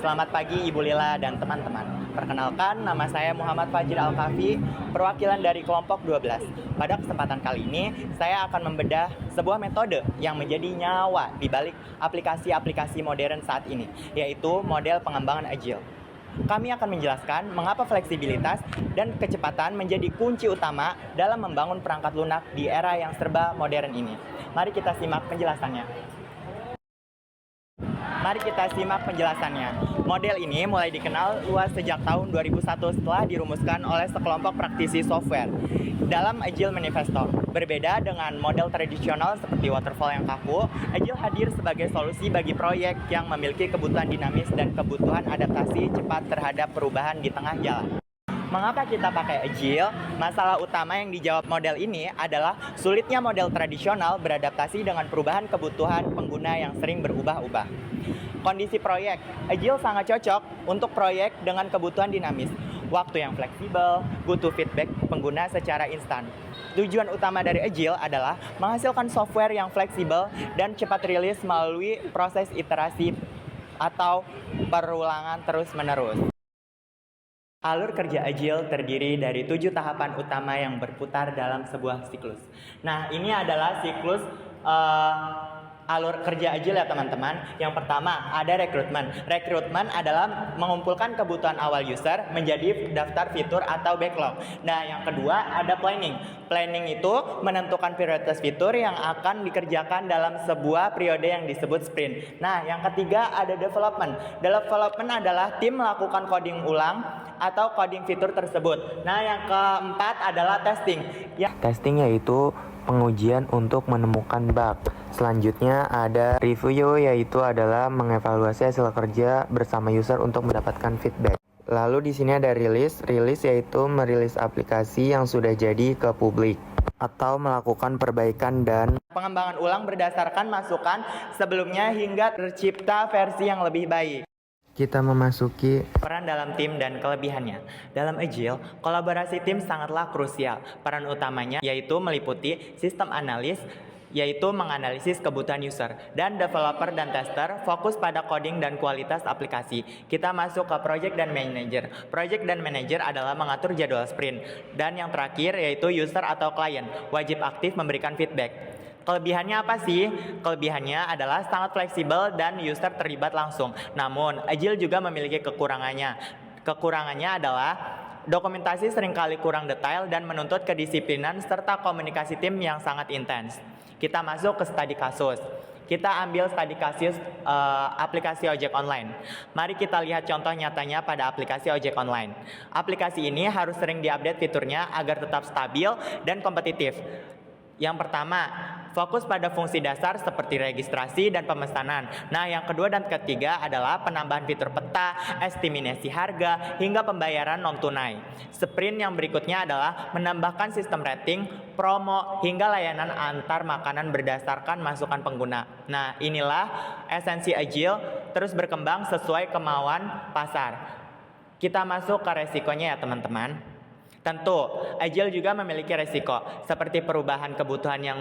Selamat pagi Ibu Lila dan teman-teman. Perkenalkan, nama saya Muhammad Fajir Al-Kafi, perwakilan dari kelompok 12. Pada kesempatan kali ini, saya akan membedah sebuah metode yang menjadi nyawa di balik aplikasi-aplikasi modern saat ini, yaitu model pengembangan agile. Kami akan menjelaskan mengapa fleksibilitas dan kecepatan menjadi kunci utama dalam membangun perangkat lunak di era yang serba modern ini. Mari kita simak penjelasannya. Model ini mulai dikenal luas sejak tahun 2001 setelah dirumuskan oleh sekelompok praktisi software dalam Agile Manifesto. Berbeda dengan model tradisional seperti waterfall yang kaku, Agile hadir sebagai solusi bagi proyek yang memiliki kebutuhan dinamis dan kebutuhan adaptasi cepat terhadap perubahan di tengah jalan. Mengapa kita pakai Agile? Masalah utama yang dijawab model ini adalah sulitnya model tradisional beradaptasi dengan perubahan kebutuhan pengguna yang sering berubah-ubah. Kondisi proyek, Agile sangat cocok untuk proyek dengan kebutuhan dinamis, waktu yang fleksibel, butuh feedback pengguna secara instan. Tujuan utama dari Agile adalah menghasilkan software yang fleksibel dan cepat rilis melalui proses iterasi atau perulangan terus-menerus. Alur kerja Agile terdiri dari 7 tahapan utama yang berputar dalam sebuah siklus. Nah, ini adalah siklus alur kerja Agile ya teman-teman. Yang pertama ada rekrutmen. Rekrutmen adalah mengumpulkan kebutuhan awal user menjadi daftar fitur atau backlog. Nah, yang kedua ada planning. Planning itu menentukan prioritas fitur yang akan dikerjakan dalam sebuah periode yang disebut sprint. Nah, yang ketiga ada development. Development adalah tim melakukan coding ulang atau coding fitur tersebut. Nah, yang keempat adalah testing. Testing yaitu pengujian untuk menemukan bug. Selanjutnya ada review, yaitu adalah mengevaluasi hasil kerja bersama user untuk mendapatkan feedback. Lalu di sini ada release. Release yaitu merilis aplikasi yang sudah jadi ke publik atau melakukan perbaikan dan pengembangan ulang berdasarkan masukan sebelumnya hingga tercipta versi yang lebih baik. Kita memasuki peran dalam tim dan kelebihannya. Dalam Agile, kolaborasi tim sangatlah krusial. Peran utamanya yaitu meliputi sistem analis, yaitu menganalisis kebutuhan user, dan developer dan tester fokus pada coding dan kualitas aplikasi. Kita masuk ke project dan manager. Project dan manager adalah mengatur jadwal sprint. Dan yang terakhir yaitu user atau klien, wajib aktif memberikan feedback. Kelebihannya apa sih? Kelebihannya adalah sangat fleksibel dan user terlibat langsung. Namun, Agile juga memiliki kekurangannya. Kekurangannya adalah dokumentasi seringkali kurang detail dan menuntut kedisiplinan serta komunikasi tim yang sangat intens. Kita masuk ke studi kasus. Kita ambil studi kasus aplikasi ojek online. Mari kita lihat contoh nyatanya pada aplikasi ojek online. Aplikasi ini harus sering diupdate fiturnya agar tetap stabil dan kompetitif. Yang pertama, fokus pada fungsi dasar seperti registrasi dan pemesanan. Nah, yang kedua dan ketiga adalah penambahan fitur peta, estimasi harga, hingga pembayaran non-tunai. Sprint yang berikutnya adalah menambahkan sistem rating, promo, hingga layanan antar makanan berdasarkan masukan pengguna. Nah, inilah esensi Agile terus berkembang sesuai kemauan pasar. Kita masuk ke resikonya ya teman-teman. Tentu, Agile juga memiliki resiko seperti perubahan kebutuhan yang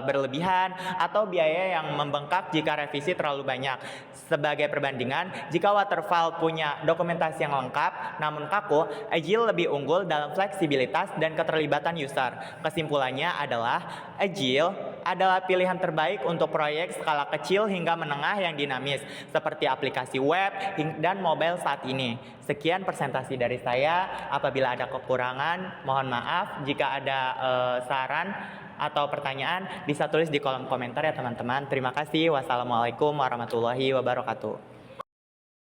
berlebihan atau biaya yang membengkak jika revisi terlalu banyak. Sebagai perbandingan, jika waterfall punya dokumentasi yang lengkap namun kaku, Agile lebih unggul dalam fleksibilitas dan keterlibatan user. Kesimpulannya adalah Agile adalah pilihan terbaik untuk proyek skala kecil hingga menengah yang dinamis seperti aplikasi web dan mobile saat ini. Sekian presentasi dari saya. Apabila ada kekurangan, mohon maaf. Jika ada saran atau pertanyaan bisa tulis di kolom komentar ya teman-teman. Terima kasih. Wassalamualaikum warahmatullahi wabarakatuh.